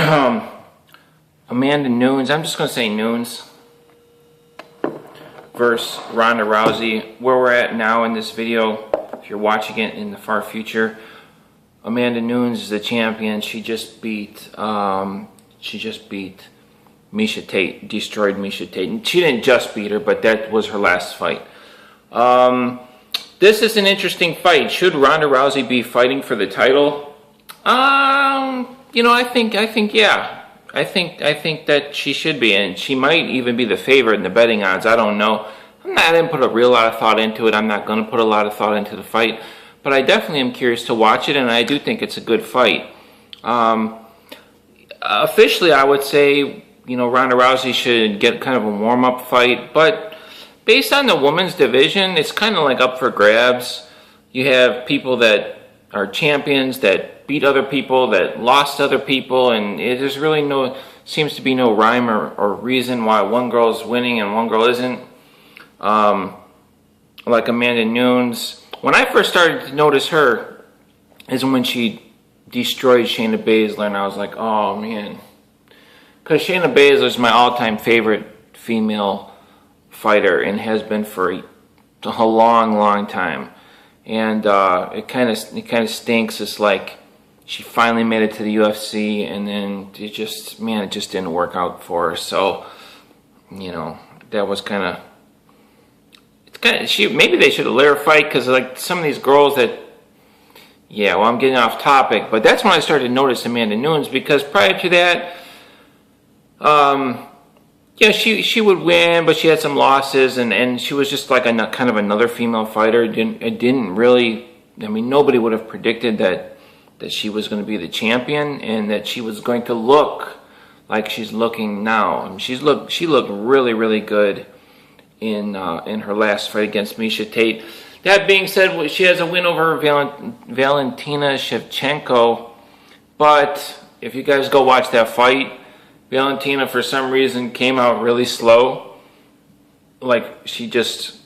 Amanda Nunes, I'm just going to say Nunes, versus Ronda Rousey. Where we're at now in this video, if you're watching it in the far future, Amanda Nunes is the champion. She just beat Miesha Tate, destroyed Miesha Tate. And she didn't just beat her, but that was her last fight. This is an interesting fight. Should Ronda Rousey be fighting for the title? You know, I think yeah. I think that she should be, and she might even be the favorite in the betting odds. I don't know. I didn't put a real lot of thought into it. I'm not going to put a lot of thought into the fight, but I definitely am curious to watch it, and I do think it's a good fight. Officially, I would say, you know, Ronda Rousey should get kind of a warm-up fight, but based on the women's division, it's kind of like up for grabs. You have people that are champions that beat other people, that lost other people, and there's really seems to be no rhyme or reason why one girl's winning and one girl isn't. Like Amanda Nunes, when I first started to notice her is when she destroyed Shayna Baszler, and I was like, oh man, because Shayna Baszler is my all-time favorite female fighter and has been for a long time. And it kind of stinks. It's like she finally made it to the UFC, and then it just didn't work out for her. So, you know, that was kind of. Maybe they should have let her fight, because like some of these girls that. Yeah, well, I'm getting off topic, but that's when I started to notice Amanda Nunes, because prior to that, yeah, she would win, but she had some losses, and she was just like kind of another female fighter. It didn't really. I mean, nobody would have predicted that she was going to be the champion, and that she was going to look like she's looking now. I mean, she looked really good in her last fight against Miesha Tate. That being said, she has a win over Valentina Shevchenko, but if you guys go watch that fight, Valentina, for some reason, came out really slow. Like, she just,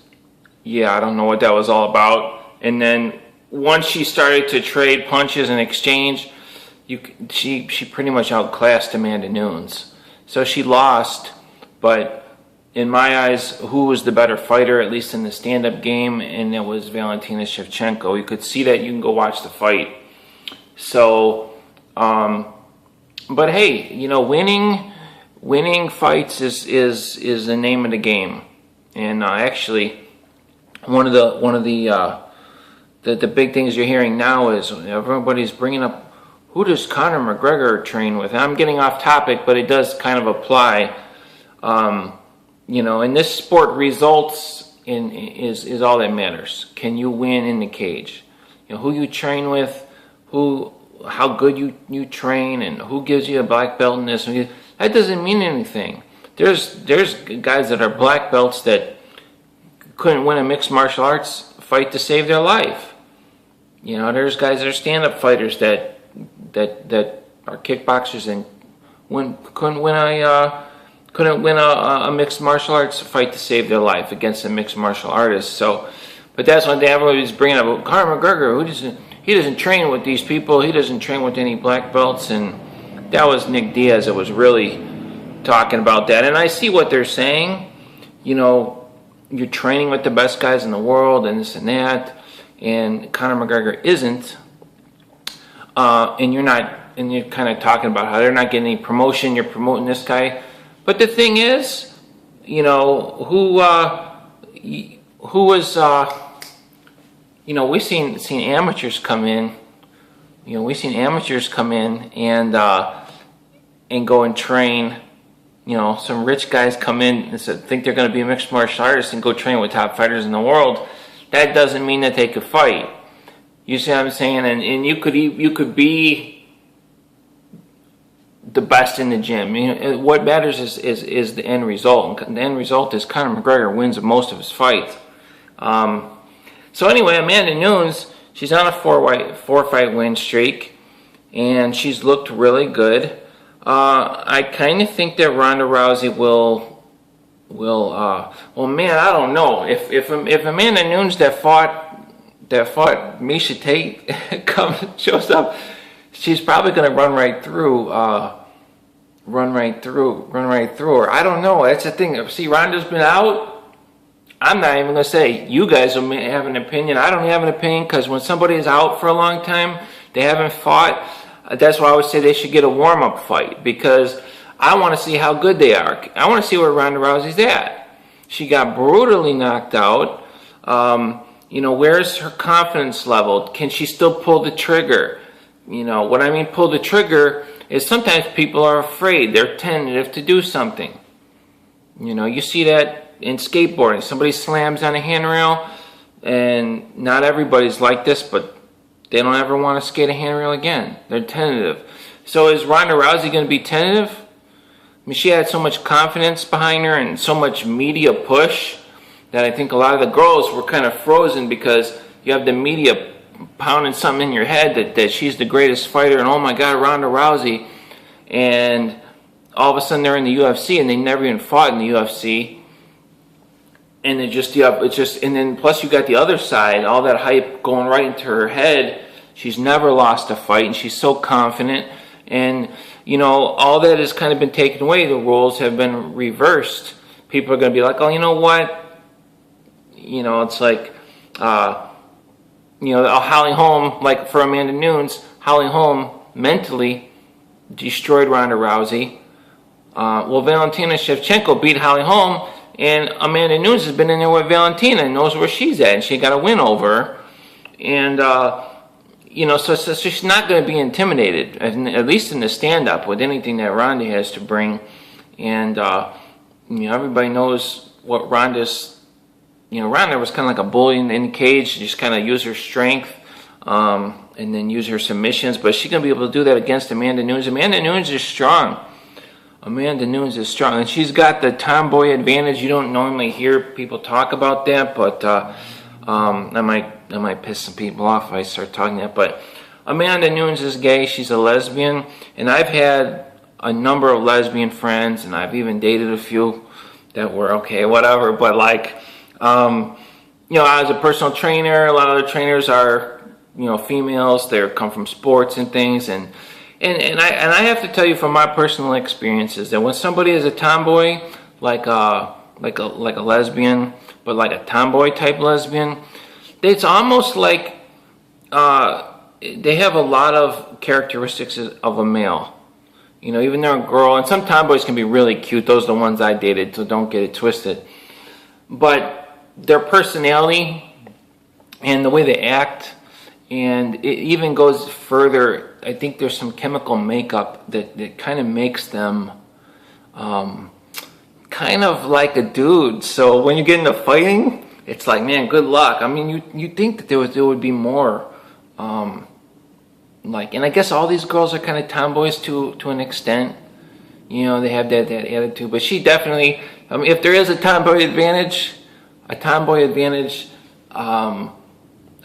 yeah, I don't know what that was all about. And then once she started to trade punches and exchange, she pretty much outclassed Amanda Nunes. So she lost, but in my eyes, who was the better fighter, at least in the stand-up game, and it was Valentina Shevchenko. You could see that. You can go watch the fight. So, but hey, you know, winning fights is the name of the game. And actually, one of the big things you're hearing now is everybody's bringing up, who does Conor McGregor train with? And I'm getting off topic, but it does kind of apply. You know, in this sport, results is all that matters. Can you win in the cage? You know, who you train with, how good you train, and who gives you a black belt in this. That doesn't mean anything. There's guys that are black belts that couldn't win a mixed martial arts fight to save their life. You know, there's guys that are stand-up fighters that are kickboxers and couldn't win a mixed martial arts fight to save their life against a mixed martial artist. So, but that's one thing everybody's bringing up. Conor McGregor, he doesn't train with these people. He doesn't train with any black belts. And that was Nick Diaz that was really talking about that. And I see what they're saying. You know, you're training with the best guys in the world and this and that. And Conor McGregor isn't. And you're kind of talking about how they're not getting any promotion. You're promoting this guy. But the thing is, you know, who was, you know, we've seen amateurs come in. You know, we've seen amateurs come in and go and train. You know, some rich guys come in and think they're going to be mixed martial artists and go train with top fighters in the world. That doesn't mean that they could fight. You see what I'm saying? And you could be the best in the gym. You know, what matters is the end result. And the end result is Conor McGregor wins most of his fights. So anyway, Amanda Nunes, she's on a four-fight win streak, and she's looked really good. I kind of think that Ronda Rousey will. Well, man, I don't know if Amanda Nunes that fought Miesha Tate shows up, she's probably going to run right through run right through her. I don't know. That's the thing. See, Ronda's been out. I'm not even going to say you guys will have an opinion. I don't have an opinion because when somebody is out for a long time, they haven't fought. That's why I would say they should get a warm-up fight because I want to see how good they are. I want to see where Ronda Rousey's at. She got brutally knocked out. Where's her confidence level? Can she still pull the trigger? What I mean pull the trigger is sometimes people are afraid. They're tentative to do something. You see that in skateboarding. Somebody slams on a handrail, and not everybody's like this, but they don't ever want to skate a handrail again. They're tentative. So is Ronda Rousey going to be tentative? I mean, she had so much confidence behind her and so much media push that I think a lot of the girls were kind of frozen because you have the media pounding something in your head that she's the greatest fighter and oh my God, Ronda Rousey. And all of a sudden they're in the UFC and they never even fought in the UFC. And and then plus you got the other side, all that hype going right into her head. She's never lost a fight and she's so confident. And, all that has kind of been taken away. The roles have been reversed. People are going to be like, oh, you know what? It's like, Holly Holm, like for Amanda Nunes, Holly Holm mentally destroyed Ronda Rousey. Valentina Shevchenko beat Holly Holm. And Amanda Nunes has been in there with Valentina and knows where she's at. And she got a win over her. And, so she's not going to be intimidated, at least in the stand-up, with anything that Ronda has to bring. And, everybody knows what Ronda's... Ronda was kind of like a bully in the cage. She just kind of use her strength and then use her submissions. But she's going to be able to do that against Amanda Nunes. Amanda Nunes is strong. Amanda Nunes is strong, and she's got the tomboy advantage. You don't normally hear people talk about that, but I might piss some people off if I start talking that. But Amanda Nunes is gay. She's a lesbian, and I've had a number of lesbian friends, and I've even dated a few that were okay, whatever. But I was a personal trainer. A lot of the trainers are females. They come from sports and things, and I have to tell you from my personal experiences that when somebody is a tomboy, like a lesbian, but like a tomboy type lesbian, it's almost like they have a lot of characteristics of a male. Even they're a girl, and some tomboys can be really cute. Those are the ones I dated, so don't get it twisted. But their personality and the way they act, and it even goes further. I think there's some chemical makeup that kind of makes them kind of like a dude. So when you get into fighting, it's like, man, good luck. I mean, you think that there would be more and I guess all these girls are kind of tomboys to an extent. They have that attitude. But she definitely, if there is a tomboy advantage,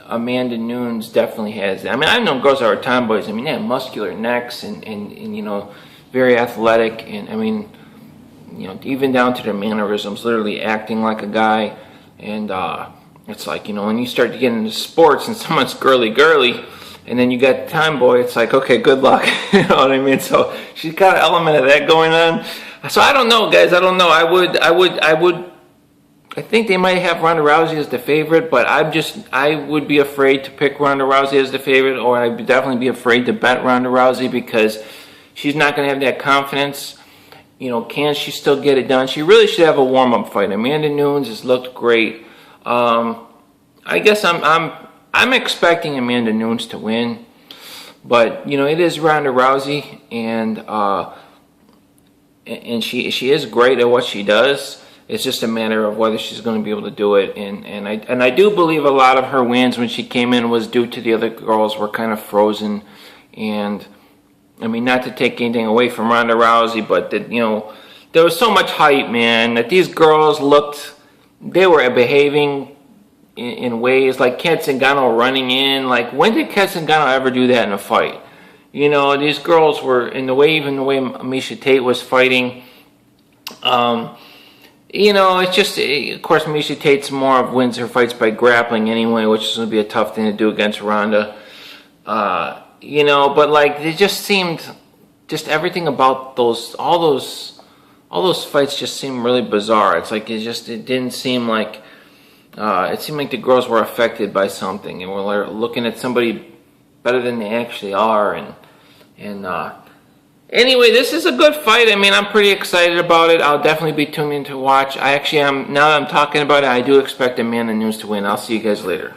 Amanda Nunes definitely has that. I mean, I've known girls that are tomboys. I mean, they have muscular necks and very athletic. And I mean, even down to their mannerisms, literally acting like a guy. And it's like, when you start to get into sports and someone's girly, and then you got tomboy, it's like, okay, good luck. You know what I mean? So she's got an element of that going on. So I don't know, guys. I don't know. I think they might have Ronda Rousey as the favorite, but I would be afraid to pick Ronda Rousey as the favorite, or I'd definitely be afraid to bet Ronda Rousey because she's not going to have that confidence. Can she still get it done? She really should have a warm-up fight. Amanda Nunes has looked great. I guess I'm expecting Amanda Nunes to win, but it is Ronda Rousey, and she is great at what she does. It's just a matter of whether she's going to be able to do it, and I do believe a lot of her wins when she came in was due to the other girls were kind of frozen, and I mean, not to take anything away from Ronda Rousey, but that there was so much hype, man, that these girls they were behaving in ways like Kat Zingano running in. Like, when did Kat Zingano ever do that in a fight? These girls were, even the way Miesha Tate was fighting. It's just, of course, Miesha Tate's wins her fights by grappling anyway, which is going to be a tough thing to do against Ronda. But like, it just seemed just everything about all those fights just seemed really bizarre. It's like it didn't seem like it seemed like the girls were affected by something and were looking at somebody better than they actually are. And anyway, this is a good fight. I mean, I'm pretty excited about it. I'll definitely be tuning in to watch. I actually am, now that I'm talking about it, I do expect Amanda Nunes to win. I'll see you guys later.